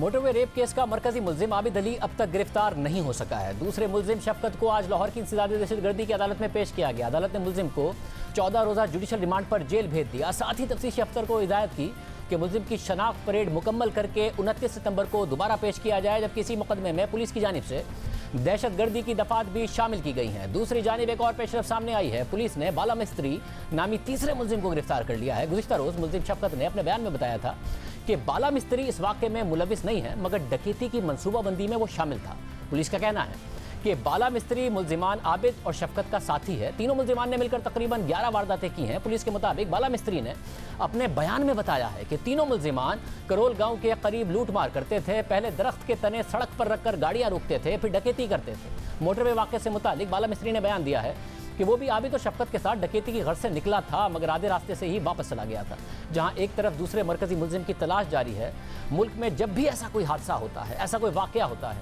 Motorway rape case का मरकजी मुल्जिम आबिद अली अब तक गिरफ्तार नहीं हो सका है। दूसरे मुल्जिम शफकत को आज लाहौर की इंसदादी दहशतगर्दी की अदालत में पेश किया गया। अदालत ने मुल्जिम को 14 रोज़ा जुडिशल रिमांड पर जेल भेज दिया। साथ ही तफ्तीशी अफसर को हिदायत की कि मुल्जिम की शनाख्त परेड मुकम्मल करके 29 सितंबर को दोबारा पेश किया जाए, जबकि इसी मुकदमे में पुलिस की जानिब से दहशतगर्दी की दफात भी शामिल की गई हैं। दूसरी जानिब एक और पेशरफ सामने आई है। पुलिस ने बाला मिस्त्री नामी तीसरे मुल्जिम को गिरफ्तार कर लिया है। गुज़िश्ता रोज़ मुल्जिम शफकत ने अपने बयान में बताया था कि बाला मिस्त्री इस वाक़े में मुलविस नहीं है, मगर डकैती की मनसूबाबंदी में वो शामिल था। पुलिस का कहना है कि बाला मिस्त्री मुल्जिमान आबिद और शफकत का साथी है। तीनों मुल्जिमान ने मिलकर तकरीबन 11 वारदातें की हैं। पुलिस के मुताबिक बाला मिस्त्री ने अपने बयान में बताया है कि तीनों मुल्जिमान करोल गांव के करीब लूटमार करते थे। पहले दरख्त के तने सड़क पर रखकर गाड़ियां रोकते थे, फिर डकैती करते थे। मोटरवे वाक़े से मुतालिक बाला मिस्त्री ने बयान दिया है कि वो भी आबिद और शफकत के साथ डकैती की गर्ज से निकला था, मगर आधे रास्ते से ही वापस चला गया था। जहां एक तरफ दूसरे मरकजी मुल्जिम की तलाश जारी है, मुल्क में जब भी ऐसा कोई हादसा होता है, ऐसा कोई वाक़या होता है,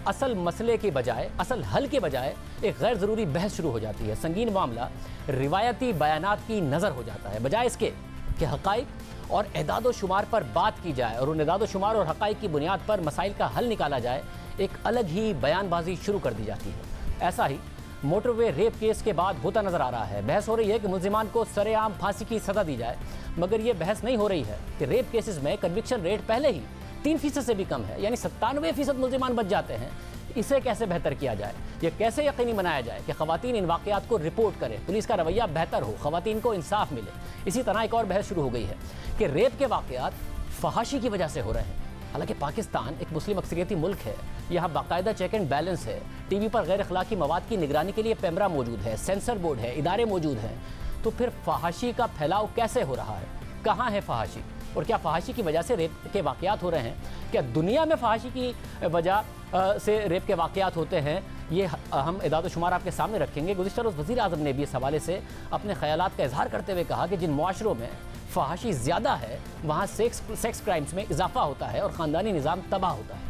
असल मसले की बजाय, असल हल के बजाय एक गैर ज़रूरी बहस शुरू हो जाती है। संगीन मामला रिवायती बयानात की नज़र हो जाता है, बजाय इसके कि हक़ाइक़ और एदाद व शुमार पर बात की जाए और उन एदाद व शुमार और हक़ाइक़ की बुनियाद पर मसाइल का हल निकाला जाए, एक अलग ही बयानबाजी शुरू कर दी जाती है। ऐसा ही मोटरवे रेप केस के बाद होता नजर आ रहा है। बहस हो रही है कि मुल्जिमान को सरेआम फांसी की सज़ा दी जाए, मगर यह बहस नहीं हो रही है कि रेप केसेस में कन्विक्शन रेट पहले ही 3% से भी कम है, यानी 97% मुल्जिमान बच जाते हैं। इसे कैसे बेहतर किया जाए, यह कैसे यकीनी बनाया जाए कि ख़वातीन इन वाक़यात को रिपोर्ट करें, पुलिस का रवैया बेहतर हो, ख़वातीन को इंसाफ मिले। इसी तरह एक और बहस शुरू हो गई है कि रेप के वाक़यात फहाशी की वजह से हो रहे हैं। हालांकि पाकिस्तान एक मुस्लिम अक्सरियती मुल्क है, यहाँ बाकायदा चेक एंड बैलेंस है, टीवी पर गैर अखलाकी मवाद की निगरानी के लिए कैमरा मौजूद है, सेंसर बोर्ड है, इदारे मौजूद हैं। तो फिर फहाशी का फैलाव कैसे हो रहा है? कहाँ है फहाशी? और क्या फहाशी की वजह से रेप के वाक़यात हो रहे हैं? क्या दुनिया में फहाशी की वजह से रेप के वाक़यात होते हैं? ये हम एदाद शुमार आपके सामने रखेंगे। गुज़िश्ता रोज़ वज़ीर आज़म ने भी इस हवाले से अपने ख़यालात का इजहार करते हुए कहा कि जिन मुआशरों में फहाशी ज़्यादा है, वहाँ सेक्स क्राइम्स में इजाफा होता है और ख़ानदानी निज़ाम तबाह होता है।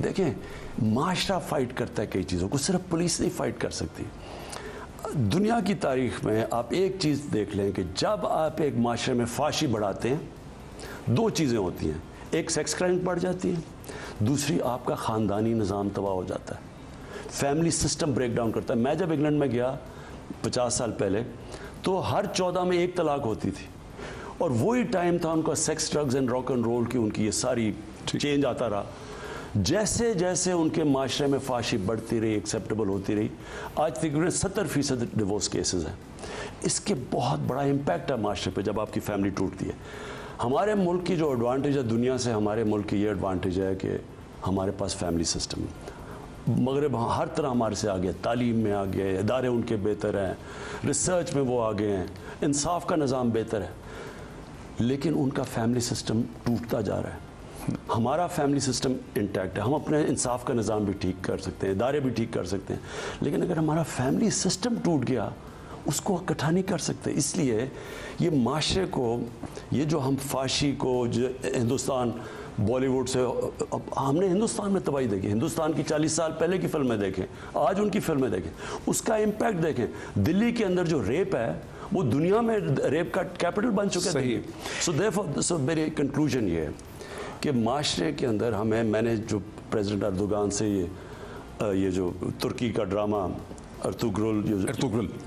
देखें, माशरा फ़ाइट करता है कई चीज़ों को, सिर्फ पुलिस नहीं फ़ाइट कर सकती। दुनिया की तारीख में आप एक चीज़ देख लें कि जब आप एक माशरे में फाशी बढ़ाते हैं, दो चीज़ें होती हैं। एक, सेक्स क्राइम बढ़ जाती है, दूसरी आपका ख़ानदानी निज़ाम तबाह हो जाता है, फैमिली सिस्टम ब्रेक डाउन करता है। मैं जब इंग्लैंड में गया 50 साल पहले, तो हर 14 में एक तलाक होती थी, और वही टाइम था उनका sex, drugs and rock and roll की, उनकी ये सारी चेंज आता रहा। जैसे जैसे उनके माशरे में फाशी बढ़ती रही, एक्सेप्टेबल होती रही, आज तकरीबन 70% डिवोर्स केसेस हैं। इसके बहुत बड़ा इम्पैक्ट है माशरे पे जब आपकी फैमिली टूटती है। हमारे मुल्क की जो एडवांटेज है दुनिया से, हमारे मुल्क की ये एडवांटेज है कि हमारे पास फैमिली सिस्टम है। मगरब हर तरह हमारे से आ गया, तालीम में आ गए, इदारे उनके बेहतर हैं, रिसर्च में वो आगे हैं, इंसाफ का निज़ाम बेहतर है, लेकिन उनका फैमिली सिस्टम टूटता जा रहा है। हमारा फैमिली सिस्टम इंटैक्ट है, हम अपने इंसाफ का निज़ाम भी ठीक कर सकते हैं, इदारे भी ठीक कर सकते हैं, लेकिन अगर हमारा फैमिली सिस्टम टूट गया, उसको इकट्ठा नहीं कर सकते। इसलिए ये माशरे को, ये जो हम फाशी को, जो हिंदुस्तान बॉलीवुड से, अब हमने हिंदुस्तान में तबाही देखी, हिंदुस्तान की 40 साल पहले की फिल्में देखें, आज उनकी फिल्में देखें, उसका इम्पैक्ट देखें। दिल्ली के अंदर जो रेप है, वो दुनिया में रेप का कैपिटल बन चुका है। सो मेरी कंक्लूजन ये है कि माशरे के अंदर हमें, मैंने जो प्रेसिडेंट अर्दोगान से ये जो तुर्की का ड्रामा अर्तुगरुल,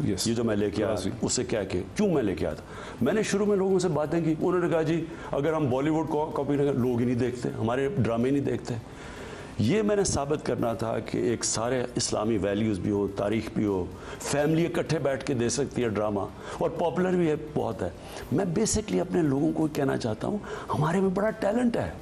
ये जो मैं लेके आया, उससे क्या कि क्यों मैं लेके आया था, मैंने शुरू में लोगों से बातें की, उन्होंने कहा जी अगर हम बॉलीवुड को कॉपी नहीं, लोग ही नहीं देखते, हमारे ड्रामे नहीं देखते। ये मैंने साबित करना था कि एक सारे इस्लामी वैल्यूज़ भी हो, तारीख़ भी हो, फैमिली इकट्ठे बैठ के दे सकती है ड्रामा, और पॉपुलर भी है, बहुत है। मैं बेसिकली अपने लोगों को कहना चाहता हूँ, हमारे में बड़ा टैलेंट है।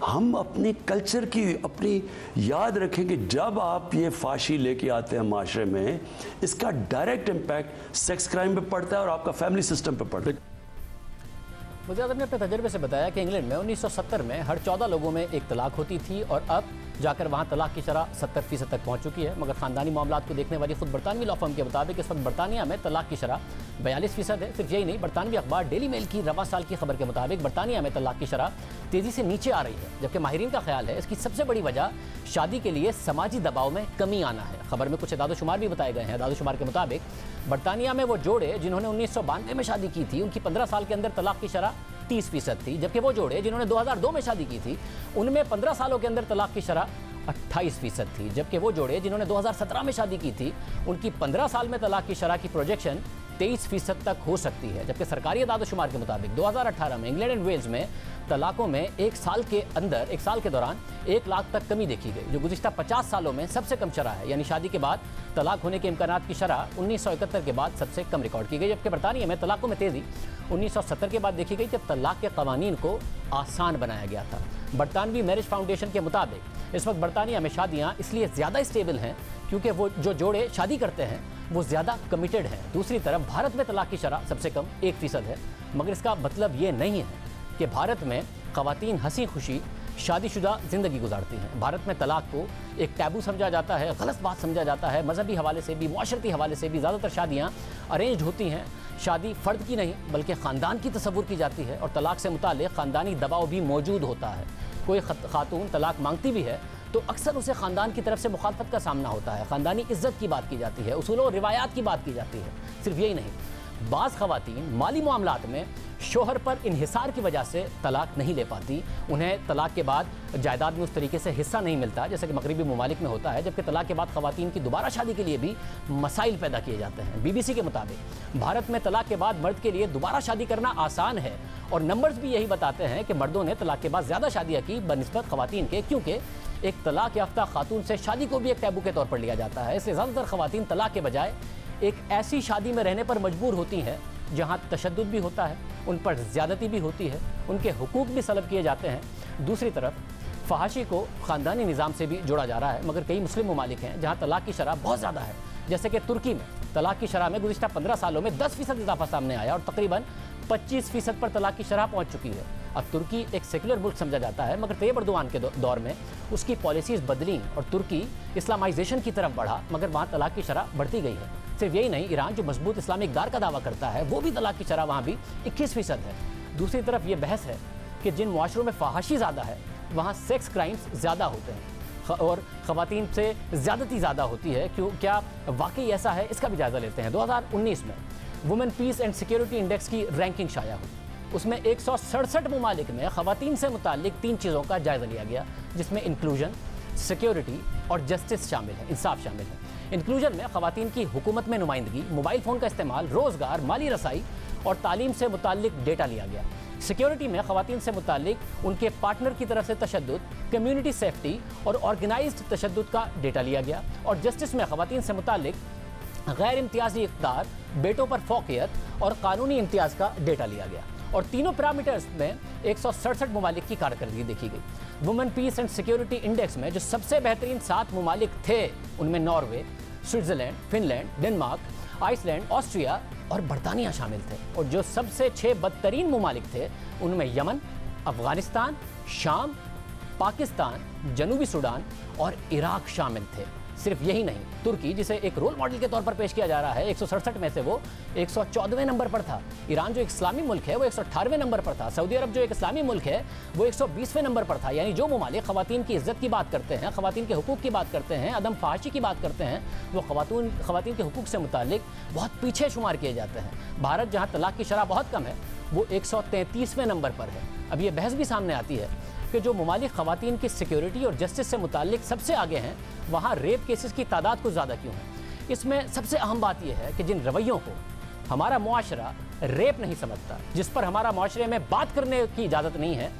हम अपनी कल्चर की अपनी याद रखें कि जब आप ये फाशी लेके आते हैं माशरे में, इसका डायरेक्ट इम्पैक्ट सेक्स क्राइम पे पड़ता है और आपका फैमिली सिस्टम पे पड़ता है। वज़ीर आज़म ने अपने तजर्बे से बताया कि इंग्लैंड में 1970 में हर 14 लोगों में एक तलाक होती थी, और अब जाकर वहाँ तलाक की शरह 70% तक पहुँच चुकी है। मगर ख़ानदानी मामलात को देखने वाली खुद बरतानवी लॉ फर्म के मुताबिक इस वक्त बरतानिया में तलाक की शरह 42% है। सिर्फ यही नहीं, बरतानवी अखबार डेली मेल की रवा साल की खबर के मुताबिक बरतानिया में तलाक की शरह तेज़ी से नीचे आ रही है, जबकि माहिरीन का ख्याल है इसकी सबसे बड़ी वजह शादी के लिए समाजी दबाव में कमी आना है। खबर में कुछ एदाद शुमार भी बताए गए हैं। एदाद शुमार के मुताबिक बरतानिया में वो जोड़े जिन्होंने 1992 में शादी की थी, उनकी 15 साल के अंदर तलाक की शरह 30% थी, जबकि वो जोड़े जिन्होंने 2002 में शादी की थी उनमें 15 सालों के अंदर तलाक की शरह 28% थी, जबकि वो जोड़े जिन्होंने 2017 में शादी की थी उनकी 15 साल में तलाक की शरह की प्रोजेक्शन 23% तक हो सकती है। जबकि सरकारी आदाद-ओ-शुमार के मुताबिक 2018 में इंग्लैंड एंड वेल्स में तलाकों में एक साल के दौरान 1 लाख तक कमी देखी गई, जो गुज़िश्ता 50 सालों में सबसे कम शरह है। यानी शादी के बाद तलाक होने के इम्कानात की शरह 1971 के बाद सबसे कम रिकॉर्ड की गई। जबकि बरतानिया में तलाकों में तेज़ी 1970 के बाद देखी गई, जब तलाक के कवानीन को आसान बनाया गया था। बरतानवी मैरिज फाउंडेशन के मुताबिक इस वक्त बरतानिया में शादियाँ इसलिए ज़्यादा स्टेबल हैं क्योंकि वो जो जोड़े शादी करते हैं वो ज़्यादा कमिटेड हैं। दूसरी तरफ भारत में तलाक की शरह सबसे कम 1% है, मगर इसका मतलब ये नहीं है कि भारत में ख़वातीन हंसी खुशी शादीशुदा ज़िंदगी गुजारती हैं। भारत में तलाक को एक टैबू समझा जाता है, गलत बात समझा जाता है। मजहबी हवाले से भी, मुआशरती हवाले से भी ज़्यादातर शादियाँ अरेंज्ड होती हैं। शादी फ़र्द की नहीं बल्कि ख़ानदान की तसव्वुर की जाती है और तलाक से मुताल्लिक़ ख़ानदानी दबाव भी मौजूद होता है। कोई खातून तलाक मांगती भी है तो अक्सर उसे ख़ानदान की तरफ से मुखालफत का सामना होता है। ख़ानदानी इज़्ज़त की बात की जाती है, उसूलों और रिवायात की बात की जाती है। सिर्फ यही नहीं, बाज़ ख़वातीन माली मामलात में शोहर पर इन्हिसार की वजह से तलाक नहीं ले पाती। उन्हें तलाक के बाद जायदाद में उस तरीके से हिस्सा नहीं मिलता जैसे कि मगरबी ममालिक में होता है। जबकि तलाक के बाद ख़वातीन की दोबारा शादी के लिए भी मसाइल पैदा किए जाते हैं। BBC के मुताबिक भारत में तलाक के बाद मर्द के लिए दोबारा शादी करना आसान है और नंबर्स भी यही बताते हैं कि मर्दों ने तलाक के बाद ज़्यादा शादियाँ की बनिस्बत ख़वातीन के, क्योंकि एक तलाक याफ्ता खातून से शादी को भी एक टैबू के तौर पर लिया जाता है। इसलिए ज़्यादातर ख़वातीन तलाक के बजाय एक ऐसी शादी में रहने पर मजबूर होती हैं जहाँ तशद्दुद भी होता है, उन पर ज़्यादती भी होती है, उनके हुकूक भी सलब किए जाते हैं। दूसरी तरफ फहाशी को ख़ानदानी निज़ाम से भी जोड़ा जा रहा है, मगर कई मुस्लिम ममालिक हैं जहाँ तलाक की शरह बहुत ज़्यादा है। जैसे कि तुर्की में तलाक की शरह में गुज़िश्ता 15 सालों में 10% इजाफा सामने आया और तकरीबन 25% पर तलाक की शरह पहुँच चुकी है। अब तुर्की एक सेकुलर मुल्क समझा जाता है, मगर तैयब एर्दोगान के दौर में उसकी पॉलिसीज़ बदली और तुर्की इस्लामाइजेशन की तरफ बढ़ा, मगर वहाँ तलाक की शरह बढ़ती गई है। सिर्फ यही नहीं, ईरान जो मजबूत इस्लामिक दार का दावा करता है वो भी तलाक की शरह वहाँ भी 21% है। दूसरी तरफ ये बहस है कि जिन मुआशरों में फहाशी ज़्यादा है वहाँ सेक्स क्राइम्स ज़्यादा होते हैं और ख़वातीन से ज़्यादती ज़्यादा होती है। क्या वाकई ऐसा है, इसका भी जायज़ा लेते हैं। 2019 में women peace and security index की रैंकिंग शाया हुई। उसमें 167 ममालिक में ख़वातीन से मुताल्लिक 3 चीज़ों का जायज़ा लिया गया, जिसमें इंक्लूजन, सिक्योरिटी और जस्टिस शामिल है, इंसाफ शामिल है। इंक्लूजन में ख़वातीन की हुकूमत में नुमाइंदगी, मोबाइल फ़ोन का इस्तेमाल, रोज़गार, माली रसाई और तालीम से मुताल्लिक डेटा लिया गया। सिक्योरिटी में ख़वातीन से मुताल्लिक उनके पार्टनर की तरफ से तशद्दुद, कम्युनिटी सेफ्टी और ऑर्गेनाइज्ड तशद्दुद का डेटा लिया गया। और जस्टिस में ख़वातीन से मुताल्लिक गैर इम्तियाजी इक़्तिदार, बेटों पर फ़ौक़ियत और कानूनी इम्तियाज़ का डेटा लिया गया। और तीनों पैरामीटर्स में 167 ममालिक की कारकर्दगी देखी गई। Women peace and security index में जो सबसे बेहतरीन 7 ममालिक थे उनमें Norway, Switzerland, Finland, Denmark, Iceland, Austria और बरतानिया शामिल थे। और जो सबसे 6 बदतरीन ममालिक थे उनमें यमन, अफ़गानिस्तान, शाम, पाकिस्तान, जनूबी सूडान और इराक शामिल थे। सिर्फ यही नहीं, तुर्की जिसे एक रोल मॉडल के तौर पर पेश किया जा रहा है, 167 में से वो 114वें नंबर पर था। ईरान जो एक इस्लामी मुल्क है वो 118वें नंबर पर था। सऊदी अरब जो एक इस्लामी मुल्क है वो 120वें नंबर पर था। यानी जो ममालिक ख़वातीन की इज़्ज़त की बात करते हैं, ख़वातीन के हुकूक की बात करते हैं, अदम फहाशी की बात करते हैं, वो ख़वातीन के हुकूक से मुताल्लिक बहुत पीछे शुमार किए जाते हैं। भारत जहाँ तलाक की शरह बहुत कम है वो 133वें नंबर पर है। अब ये बहस भी सामने आती है कि जो ममालिक ख़वातीन की सिक्योरिटी और जस्टिस से मुताल्लिक सबसे आगे हैं वहाँ रेप केसेस की तादाद कुछ ज़्यादा क्यों है। इसमें सबसे अहम बात यह है कि जिन रवैयों को हमारा मुआशरा रेप नहीं समझता, जिस पर हमारा मुआशरे में बात करने की इजाज़त नहीं है,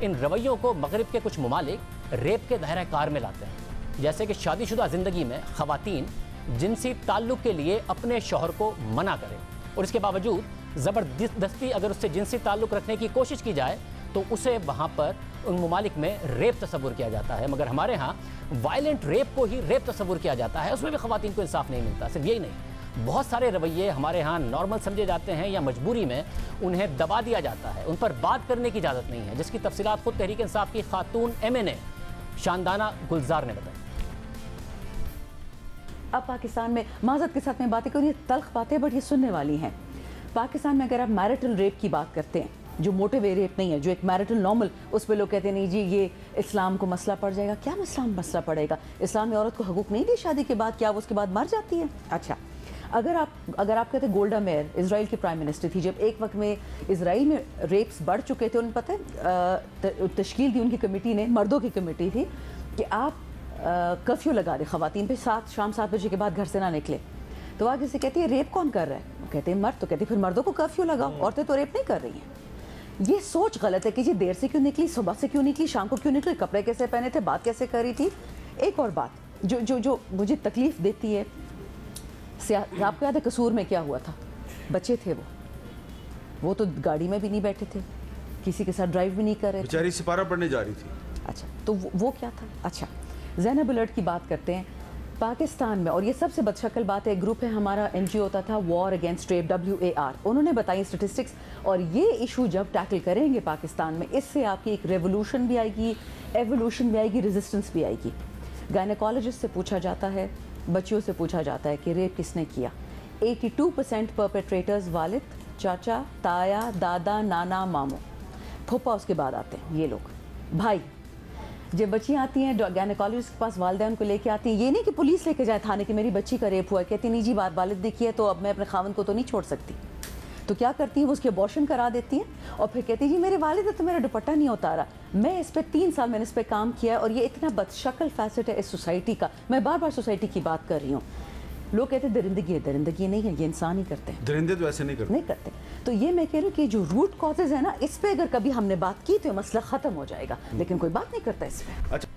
इन रवैयों को मगरिब के कुछ ममालिक रेप के दायरे कार में लाते हैं। जैसे कि शादीशुदा ज़िंदगी में ख़वातीन जिनसी ताल्लुक़ के लिए अपने शौहर को मना करें और इसके बावजूद ज़बरदस्ती अगर उससे जिनसी ताल्लुक़ रखने की कोशिश की जाए तो उसे वहाँ पर उन ममालिक में रेप तस्वुर किया जाता है। मगर हमारे यहाँ वायलेंट रेप को ही रेप तस्वुर किया जाता है, उसमें भी ख़वातीन को इंसाफ नहीं मिलता। सिर्फ यही नहीं, बहुत सारे रवैये हमारे यहाँ नॉर्मल समझे जाते हैं या मजबूरी में उन्हें दबा दिया जाता है, उन पर बात करने की इजाज़त नहीं है, जिसकी तफसीलात खुद तहरीक इंसाफ की खातून MNA शानदाना गुलजार ने बताई। अब पाकिस्तान में माज़रत के साथ में बातें करूँ, तल्ख बातें बट ये सुनने वाली हैं। पाकिस्तान में अगर आप मैरिटल रेप की बात करते हैं, जो मोटे वे रेप नहीं है, जो एक मैरिटल नॉर्मल, उस पर लोग कहते हैं नहीं जी ये इस्लाम को मसला पड़ जाएगा। क्या इस्लाम मसला पड़ेगा? इस्लाम में औरत को हकूक नहीं दी शादी के बाद, क्या वो उसके बाद मर जाती है? अच्छा, अगर आप कहते गोल्डा मेयर इजराइल की प्राइम मिनिस्टर थी, जब एक वक्त में इजराइल में रेप्स बढ़ चुके थे, उन्हें पता है तश्कील दी उनकी कमेटी ने, मर्दों की कमेटी थी कि आप कर्फ्यू लगा दें ख़वातीन पे, शाम 7 बजे के बाद घर से ना निकले। तो आगे से कहती है रेप कौन कर रहा है? वो कहते हैं मर्द। तो कहते हैं फिर मर्दों को कर्फ्यू लगाओ, औरतें तो रेप नहीं कर रही हैं। ये सोच गलत है कि जी देर से क्यों निकली, सुबह से क्यों निकली, शाम को क्यों निकली, कपड़े कैसे पहने थे, बात कैसे करी थी। एक और बात जो मुझे तकलीफ देती है, आपको याद है कसूर में क्या हुआ था? बच्चे थे वो तो गाड़ी में भी नहीं बैठे थे, किसी के साथ ड्राइव भी नहीं कर रहे थे, बेचारी सिपारा पढ़ने जा रही थी। अच्छा, तो वो क्या था? अच्छा, ज़ैनब अलर्ट की बात करते हैं पाकिस्तान में, और ये सबसे बदशकल बात है, एक ग्रुप है हमारा NGO होता था वॉर अगेंस्ट रेप, WAR, उन्होंने बताई स्टेटिस्टिक्स, और ये इशू जब टैकल करेंगे पाकिस्तान में, इससे आपकी एक रेवोल्यूशन भी आएगी, एवोल्यूशन भी आएगी, रेजिस्टेंस भी आएगी। गायनेकोलॉजिस्ट से पूछा जाता है, बच्चियों से पूछा जाता है कि रेप किसने किया, 82% परपेट्रेटर्स वालिद, चाचा, ताया, दादा, नाना, मामू, फूफा उसके बाद आते हैं ये लोग, भाई। जब बच्चियाँ आती हैं गायनेकोलॉजिस्ट के पास, वालिदा उनको लेके आती हैं, ये नहीं कि पुलिस लेके जाए थाने कि मेरी बच्ची का रेप हुआ, कहती नहीं जी बात वालिद ने की है तो अब मैं अपने खावन को तो नहीं छोड़ सकती। तो क्या करती हैं वो, उसकी अबॉर्शन करा देती हैं और फिर कहती है जी मेरे वालिद तो मेरा दुपट्टा नहीं उतारा। मैं इस पर 3 साल मैंने इस पर काम किया है, और ये इतना बदशकल फैसेट है इस सोसाइटी का। मैं बार बार सोसाइटी की बात कर रही हूँ। लोग कहते हैं दरिंदगी है, दरिंदगी नहीं है, ये इंसान ही करते हैं, दरिंदे तो ऐसे नहीं करते। तो ये मैं कह रही हूँ कि जो रूट कॉजेज है ना, इस पर अगर कभी हमने बात की तो मसला ख़त्म हो जाएगा, लेकिन कोई बात नहीं करता इस पर। अच्छा,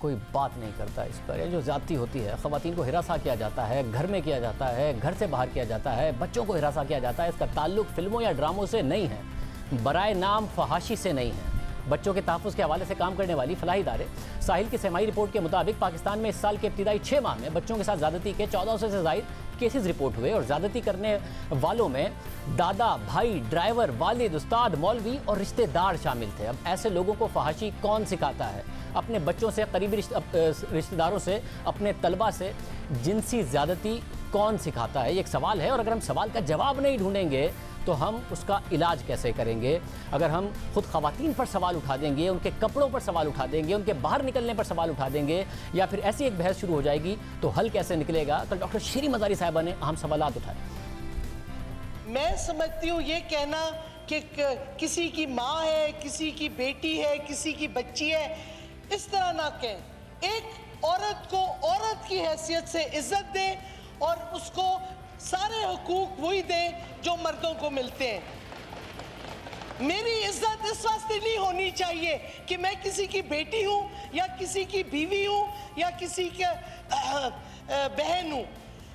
कोई बात नहीं करता इस पर। ये जो ज़्यादती होती है, ख़वातीन को हिरासा किया जाता है, घर में किया जाता है, घर से बाहर किया जाता है, बच्चों को हिरासा किया जाता है, इसका ताल्लुक फिल्मों या ड्रामों से नहीं है, बराए नाम फहाशी से नहीं है। बच्चों के तहफ़्फ़ुज़ के हवाले से काम करने वाली फलाही इदारे साहिल की सेमाई रिपोर्ट के मुताबिक पाकिस्तान में इस साल के इब्तिदाई 6 माह में बच्चों के साथ ज़्यादती के 1400 से ज़ायद केसेस रिपोर्ट हुए, और ज़्यादती करने वालों में दादा, भाई, ड्राइवर, वालिद, उस्ताद, मौलवी और रिश्तेदार शामिल थे। अब ऐसे लोगों को फहाशी कौन सिखाता है? अपने बच्चों से, करीबी रिश्तेदारों से, अपने तलबा से जिनसी ज़्यादती कौन सिखाता है? ये एक सवाल है, और अगर हम सवाल का जवाब नहीं ढूंढेंगे तो हम उसका इलाज कैसे करेंगे? अगर हम खुद ख़वातीन पर सवाल उठा देंगे, उनके कपड़ों पर सवाल उठा देंगे, उनके बाहर निकलने पर सवाल उठा देंगे, या फिर ऐसी एक बहस शुरू हो जाएगी, तो हल कैसे निकलेगा? तो डॉक्टर शीरी मज़ारी साहिबा ने अहम सवालात उठाए। मैं समझती हूँ ये कहना कि किसी की माँ है, किसी की बेटी है, किसी की बच्ची है, इस तरह ना कहें। एक औरत को औरत की हैसियत से इज्जत दें और उसको सारे हुकूक वही दें जो मर्दों को मिलते हैं। मेरी इज्जत इस वास्ते नहीं होनी चाहिए कि मैं किसी की बेटी हूँ या किसी की बीवी हूँ या किसी के बहन हूँ।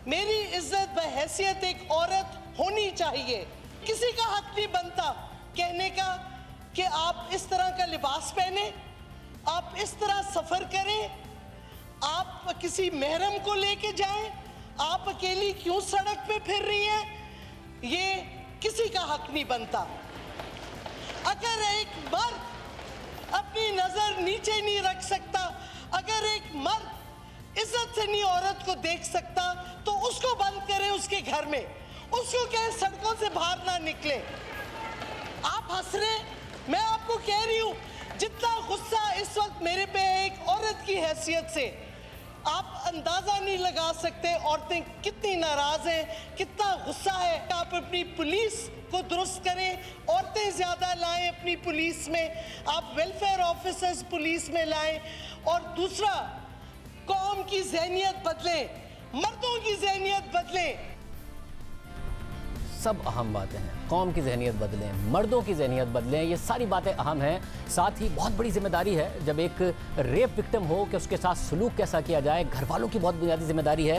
मेरी इज्जत व हैसियत एक औरत होनी चाहिए। किसी का हक नहीं बनता कहने का कि आप इस तरह का लिबास पहने, आप इस तरह सफ़र करें, आप किसी महरम को लेके जाएं, आप अकेली क्यों सड़क पे फिर रही हैं, ये किसी का हक नहीं बनता। अगर एक मर्द अपनी नजर नीचे नहीं रख सकता, अगर एक मर्द इज्जत से नहीं औरत को देख सकता, तो उसको बंद करें उसके घर में, उसको कहें सड़कों से बाहर ना निकले। आप हंस रहे, मैं आपको कह रही हूं जितना गुस्सा इस वक्त मेरे पे है एक औरत की हैसियत से, आप अंदाजा नहीं लगा सकते औरतें कितनी नाराज हैं, कितना गुस्सा है। आप अपनी पुलिस को दुरुस्त करें, औरतें ज्यादा लाएं अपनी पुलिस में, आप वेलफेयर ऑफिसर्स पुलिस में लाएं, और दूसरा कौम की ज़हनियत बदलें, मर्दों की ज़हनियत बदलें। सब अहम बातें हैं, कौम की ज़हनियत बदलें, मर्दों की ज़हनियत बदलें, ये सारी बातें अहम हैं। साथ ही बहुत बड़ी जिम्मेदारी है जब एक रेप विक्टिम हो कि उसके साथ सलूक कैसा किया जाए, घर वालों की बहुत बुनियादी जिम्मेदारी है।